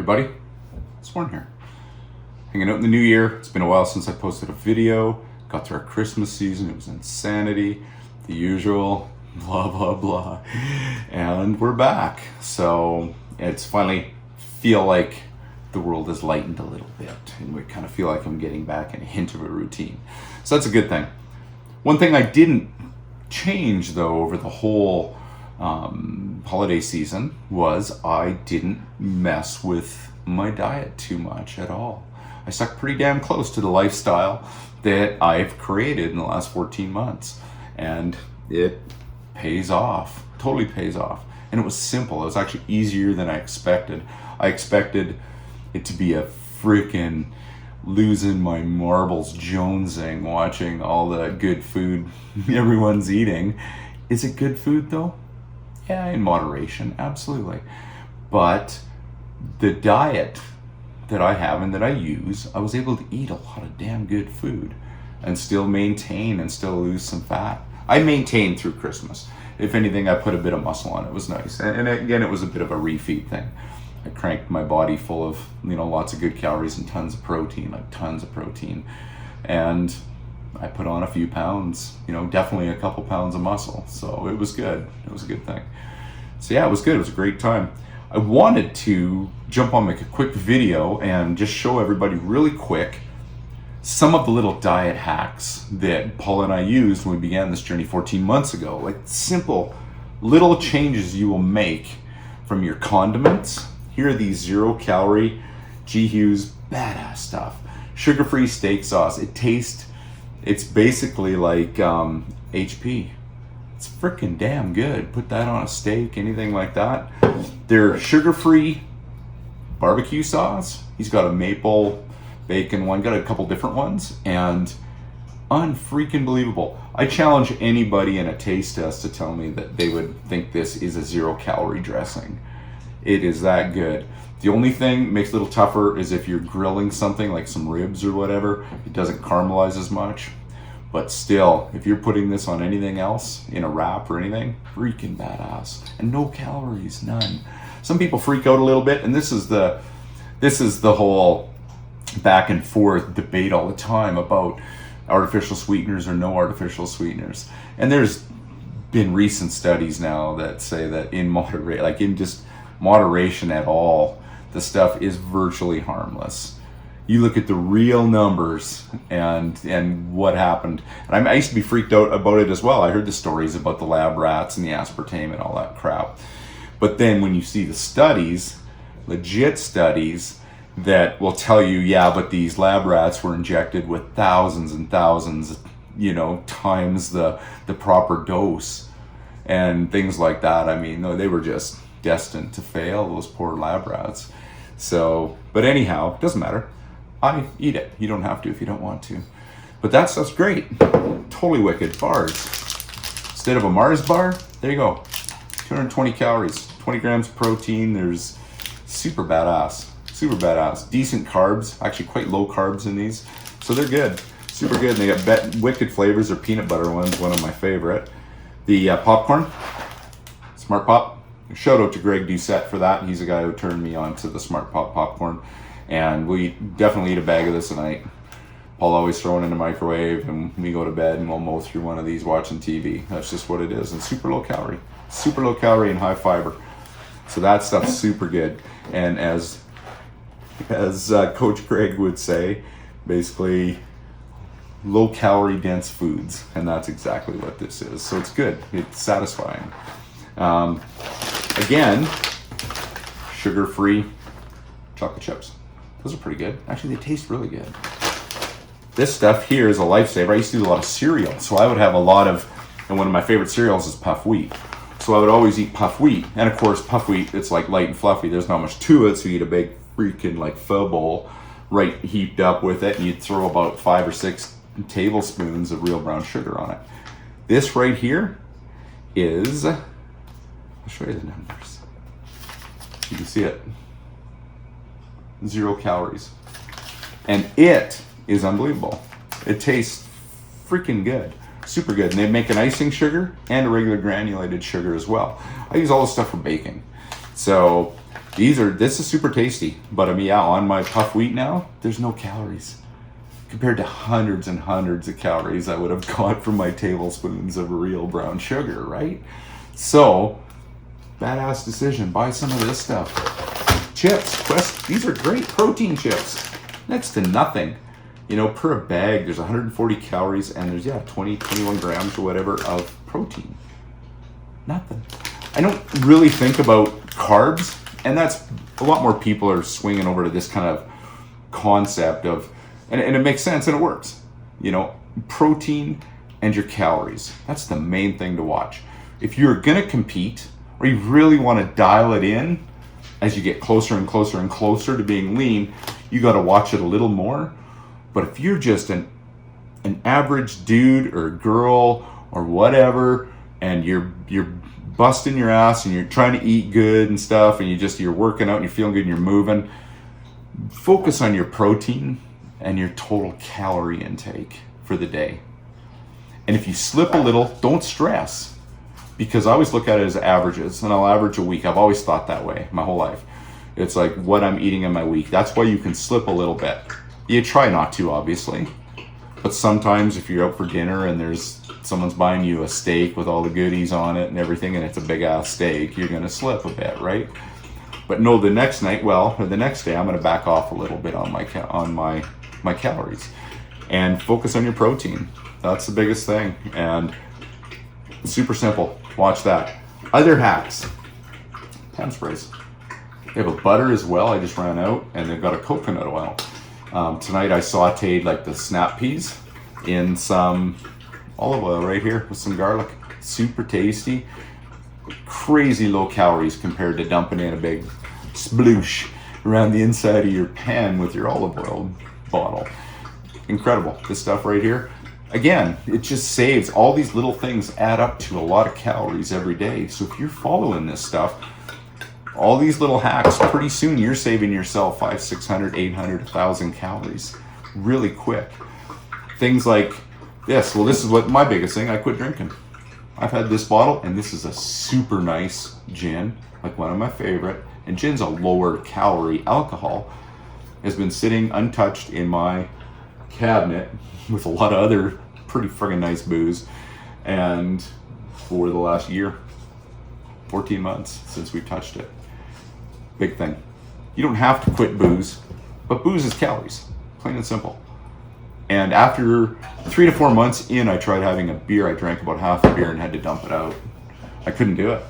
everybody, it's Warren here. Hanging out in the new year. It's been a while since I posted a video. Got through our Christmas season. It was insanity. The usual blah, blah, blah. And we're back. So it's finally feel like the world has lightened a little bit. And we kind of feel like I'm getting back in a hint of a routine. So that's a good thing. One thing I didn't change though over the whole holiday season was I didn't mess with my diet too much at all. I stuck pretty damn close to the lifestyle that I've created in the last 14 months. And it pays off, totally pays off. And it was simple. It was actually easier than I expected. I expected it to be a freaking losing my marbles jonesing watching all the good food everyone's eating. Is it good food though? Yeah, in moderation, absolutely. But the diet that I have and that I use, I was able to eat a lot of damn good food and still maintain and still lose some fat. I maintained through Christmas. If anything, I put a bit of muscle on. It was nice. And again, it was a bit of a refeed thing. I cranked my body full of, lots of good calories and tons of protein, And I put on a few pounds, definitely a couple pounds of muscle. So it was good. It was a good thing. So yeah, it was good. It was a great time. I wanted to jump on, make a quick video and just show everybody really quick some of the little diet hacks that Paul and I used when we began this journey 14 months ago. Like simple little changes you will make from your condiments. Here are these 0-calorie G. Hughes badass stuff. Sugar-free steak sauce. It's basically like HP. It's freaking damn good. Put that on a steak, anything like that. They're sugar-free barbecue sauce. He's got a maple bacon one, got a couple different ones, and unfreaking believable. I challenge anybody in a taste test to tell me that they would think this is a 0-calorie dressing. It is that good. The only thing makes it a little tougher is if you're grilling something like some ribs or whatever, it doesn't caramelize as much. But still, if you're putting this on anything else, in a wrap or anything, freaking badass. And no calories, none. Some people freak out a little bit, and this is the whole back and forth debate all the time about artificial sweeteners or no artificial sweeteners. And there's been recent studies now that say that in moderation at all, the stuff is virtually harmless. You look at the real numbers and what happened. And I used to be freaked out about it as well. I heard the stories about the lab rats and the aspartame and all that crap. But then when you see the studies, legit studies, that will tell you, yeah, but these lab rats were injected with thousands and thousands, times the proper dose and things like that. I mean, no, they were just destined to fail, those poor lab rats. So, but anyhow, it doesn't matter. I eat it. You don't have to if you don't want to. But that stuff's great. Totally wicked. Bars. Instead of a Mars bar, there you go. 220 calories, 20 grams of protein. There's super badass. Super badass. Decent carbs. Actually quite low carbs in these. So they're good. Super good. And they got wicked flavors. Their peanut butter one's one of my favorite. The popcorn. Smart Pop. Shout out to Greg Doucette for that. He's the guy who turned me on to the Smart Pop popcorn. And we definitely eat a bag of this a night. Paul always throwing in the microwave, and we go to bed and we'll mow through one of these watching TV. That's just what it is. And super low calorie and high fiber. So that stuff's super good. And as Coach Greg would say, basically low calorie dense foods, and that's exactly what this is. So it's good. It's satisfying. Again, sugar-free chocolate chips. Those are pretty good. Actually, they taste really good. This stuff here is a lifesaver. I used to do a lot of cereal, so I would have and one of my favorite cereals is puff wheat. So I would always eat puff wheat. And of course, puff wheat, it's like light and fluffy. There's not much to it, so you eat a big freaking pho bowl right heaped up with it, and you'd throw about 5 or 6 tablespoons of real brown sugar on it. This right here is, I'll show you the numbers. You can see it. 0 calories. And it is unbelievable. It tastes freaking good. Super good. And they make an icing sugar and a regular granulated sugar as well. I use all this stuff for baking. So This is super tasty, but I mean, yeah, on my puff wheat now, there's no calories compared to hundreds and hundreds of calories I would have got from my tablespoons of real brown sugar, right? So, badass decision. Buy some of this stuff. Chips, Quest, these are great protein chips. Next to nothing. You know, per bag, there's 140 calories and there's, 20, 21 grams or whatever of protein. Nothing. I don't really think about carbs, and that's a lot more people are swinging over to this kind of concept of, and it makes sense and it works. You know, protein and your calories. That's the main thing to watch. If you're gonna compete, or you really want to dial it in as you get closer and closer and closer to being lean, you got to watch it a little more. But if you're just an average dude or girl or whatever, and you're busting your ass and you're trying to eat good and stuff, and you're working out and you're feeling good and you're moving, focus on your protein and your total calorie intake for the day. And if you slip a little, don't stress. Because I always look at it as averages, and I'll average a week. I've always thought that way my whole life. It's like what I'm eating in my week. That's why you can slip a little bit. You try not to, obviously. But sometimes if you're out for dinner and someone's buying you a steak with all the goodies on it and everything, and it's a big ass steak, you're going to slip a bit, right? But no, the next day, I'm going to back off a little bit on my calories and focus on your protein. That's the biggest thing. And it's super simple. Watch that. Other hacks. Pan sprays. They have a butter as well. I just ran out, and they've got a coconut oil. Tonight I sauteed like the snap peas in some olive oil right here with some garlic. Super tasty. Crazy low calories compared to dumping in a big sploosh around the inside of your pan with your olive oil bottle. Incredible. This stuff right here. Again, it just saves. All these little things add up to a lot of calories every day. So if you're following this stuff, all these little hacks, pretty soon you're saving yourself 500, 600, 800, 1,000 calories really quick. Things like this. Well, this is what my biggest thing. I quit drinking. I've had this bottle, and this is a super nice gin, like one of my favorite. And gin's a lower calorie alcohol. Has been sitting untouched in my cabinet with a lot of other pretty friggin' nice booze, and for the last year, 14 months since we touched it. Big thing. You don't have to quit booze, but booze is calories, plain and simple. And after 3 to 4 months in, I tried having a beer. I drank about half a beer and had to dump it out. I couldn't do it.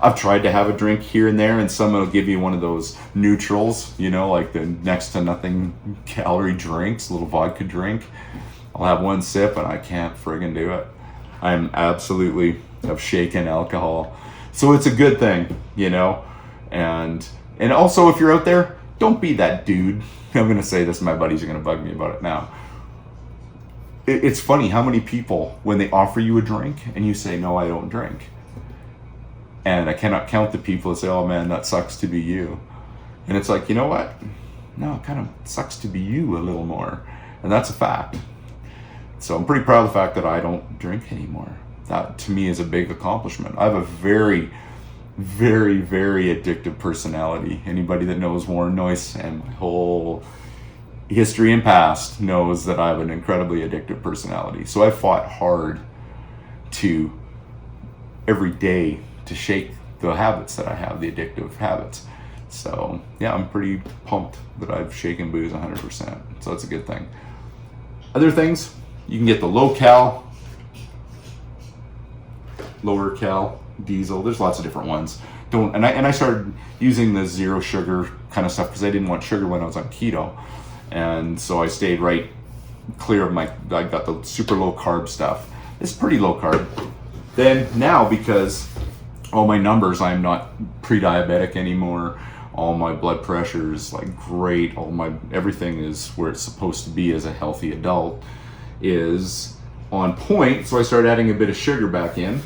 I've tried to have a drink here and there, and someone will give you one of those neutrals, you know, like the next to nothing calorie drinks, little vodka drink. I'll have one sip and I can't friggin' do it. I'm absolutely of shaken alcohol. So it's a good thing, you know. And also, if you're out there, don't be that dude. I'm going to say this, my buddies are going to bug me about it now. It's funny how many people, when they offer you a drink and you say, no, I don't drink. And I cannot count the people that say, oh man, that sucks to be you. And it's like, you know what? No, it kind of sucks to be you a little more. And that's a fact. So I'm pretty proud of the fact that I don't drink anymore. That to me is a big accomplishment. I have a very, very, very addictive personality. Anybody that knows Warren Noyce and my whole history and past knows that I have an incredibly addictive personality. So I fought hard to every day to shake the habits that I have, the addictive habits. So yeah, I'm pretty pumped that I've shaken booze 100%. So that's a good thing. Other things, you can get the low cal, lower cal diesel. There's lots of different ones. I started using the zero sugar kind of stuff because I didn't want sugar when I was on keto. And so I stayed right clear of I got the super low carb stuff. It's pretty low carb. Then now, because all my numbers, I'm not pre-diabetic anymore. All my blood pressure is like great. Everything is where it's supposed to be as a healthy adult, is on point. So I started adding a bit of sugar back in,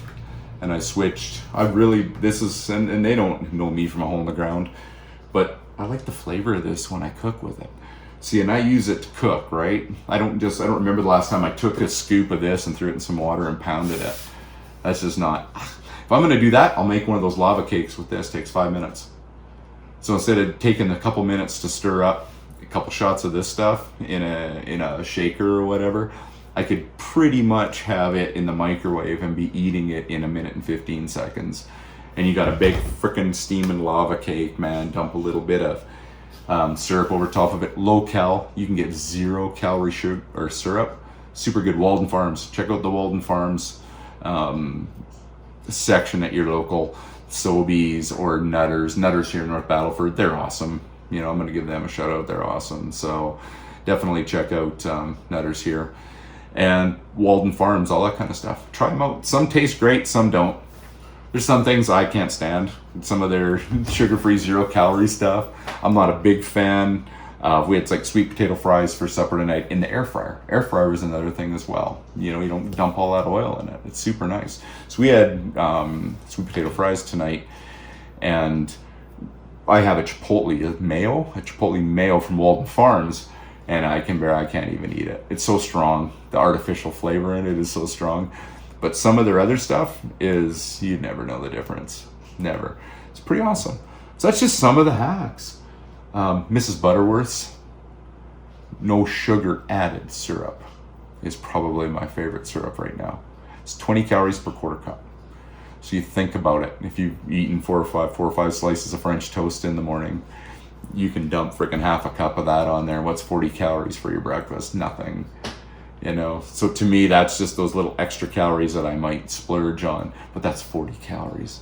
and I switched. And they don't know me from a hole in the ground, but I like the flavor of this when I cook with it. See, and I use it to cook, right? I don't remember the last time I took a scoop of this and threw it in some water and pounded it. That's just not. If I'm going to do that, I'll make one of those lava cakes with this. Takes 5 minutes. So instead of taking a couple minutes to stir up a couple shots of this stuff in a shaker or whatever, I could pretty much have it in the microwave and be eating it in 1 minute and 15 seconds. And you got a big frickin' steaming lava cake, man. Dump a little bit of syrup over top of it. Low cal. You can get 0 calorie sugar or syrup. Super good. Walden Farms. Check out the Walden Farms section at your local Sobeys or Nutters. Nutters here in North Battleford. They're awesome. You know, I'm going to give them a shout out. They're awesome. So definitely check out Nutters here. And Walden Farms, all that kind of stuff. Try them out. Some taste great, some don't. There's some things I can't stand. Some of their sugar-free, 0 calorie stuff. I'm not a big fan. We had like sweet potato fries for supper tonight in the air fryer. Air fryer is another thing as well. You know, you don't dump all that oil in it. It's super nice. So we had sweet potato fries tonight, and I have a chipotle mayo from Walden Farms, and I can't even eat it. It's so strong. The artificial flavor in it is so strong. But some of their other stuff is, you'd never know the difference. Never. It's pretty awesome. So that's just some of the hacks. Mrs. Butterworth's no sugar added syrup is probably my favorite syrup right now. It's 20 calories per quarter cup. So you think about it. If you've eaten 4 or 5 slices of French toast in the morning, you can dump freaking half a cup of that on there. What's 40 calories for your breakfast? Nothing. You know, so to me, that's just those little extra calories that I might splurge on, but that's 40 calories.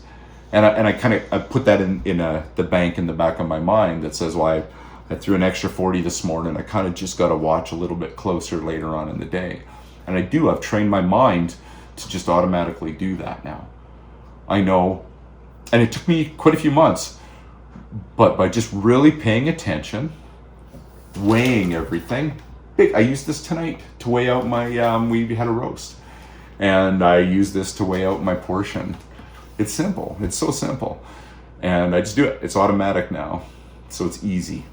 And I put that in the bank in the back of my mind that says, well, I threw an extra 40 this morning. I kind of just got to watch a little bit closer later on in the day. And I've trained my mind to just automatically do that now. I know, and it took me quite a few months, but by just really paying attention, weighing everything. I used this tonight to weigh out my, we had a roast, and I used this to weigh out my portion. It's simple. It's so simple. And I just do it. It's automatic now. So it's easy.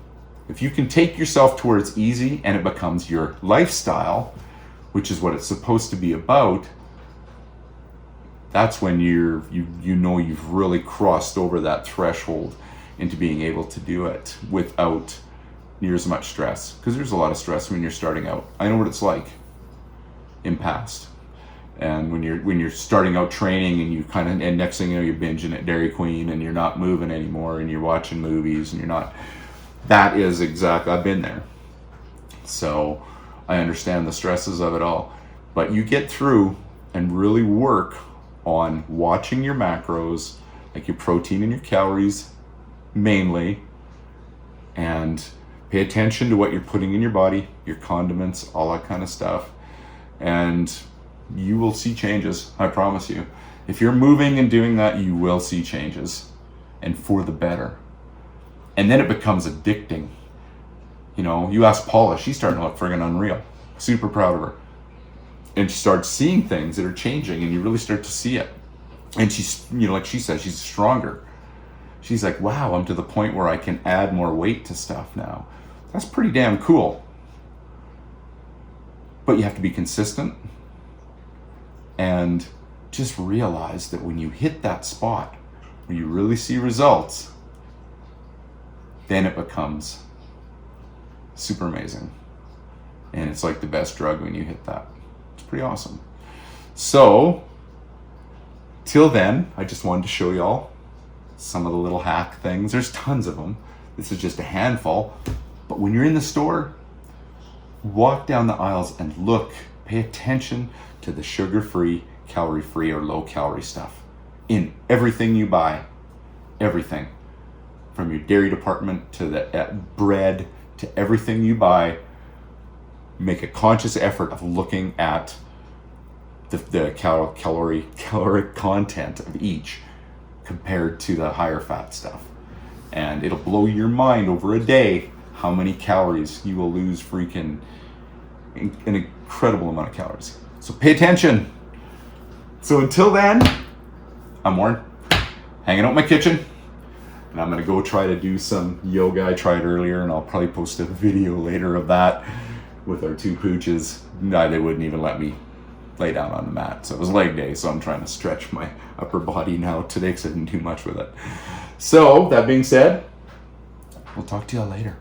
If you can take yourself to where it's easy and it becomes your lifestyle, which is what it's supposed to be about, that's when you know you've really crossed over that threshold into being able to do it without near as much stress, because there's a lot of stress when you're starting out. I know what it's like in past, and when you're starting out training and and next thing you know you're binging at Dairy Queen and you're not moving anymore and you're watching movies and you're not. That is exactly, I've been there, so I understand the stresses of it all. But you get through and really work on watching your macros, like your protein and your calories mainly, and pay attention to what you're putting in your body, your condiments, all that kind of stuff, and you will see changes. I promise you. If you're moving and doing that, you will see changes, and for the better. And then it becomes addicting. You know, you ask Paula, she's starting to look friggin' unreal. Super proud of her. And she starts seeing things that are changing, and you really start to see it. And she's, you know, like she said, she's stronger. She's like, wow, I'm to the point where I can add more weight to stuff now. That's pretty damn cool. But you have to be consistent and just realize that when you hit that spot where you really see results, then it becomes super amazing. And it's like the best drug when you hit that. It's pretty awesome. So, till then, I just wanted to show y'all some of the little hack things. There's tons of them. This is just a handful. But when you're in the store, walk down the aisles and look, pay attention to the sugar-free, calorie-free, or low-calorie stuff in everything you buy. Everything. From your dairy department to the bread to everything you buy. Make a conscious effort of looking at the caloric content of each compared to the higher fat stuff. And it'll blow your mind over a day how many calories you will lose. Freaking an incredible amount of calories. So pay attention. So until then, I'm Warren, hanging out in my kitchen, and I'm gonna go try to do some yoga. I tried earlier, and I'll probably post a video later of that with our 2 pooches. No, they wouldn't even let me lay down on the mat. So it was leg day, so I'm trying to stretch my upper body now today because I didn't do much with it. So that being said, We'll talk to y'all later.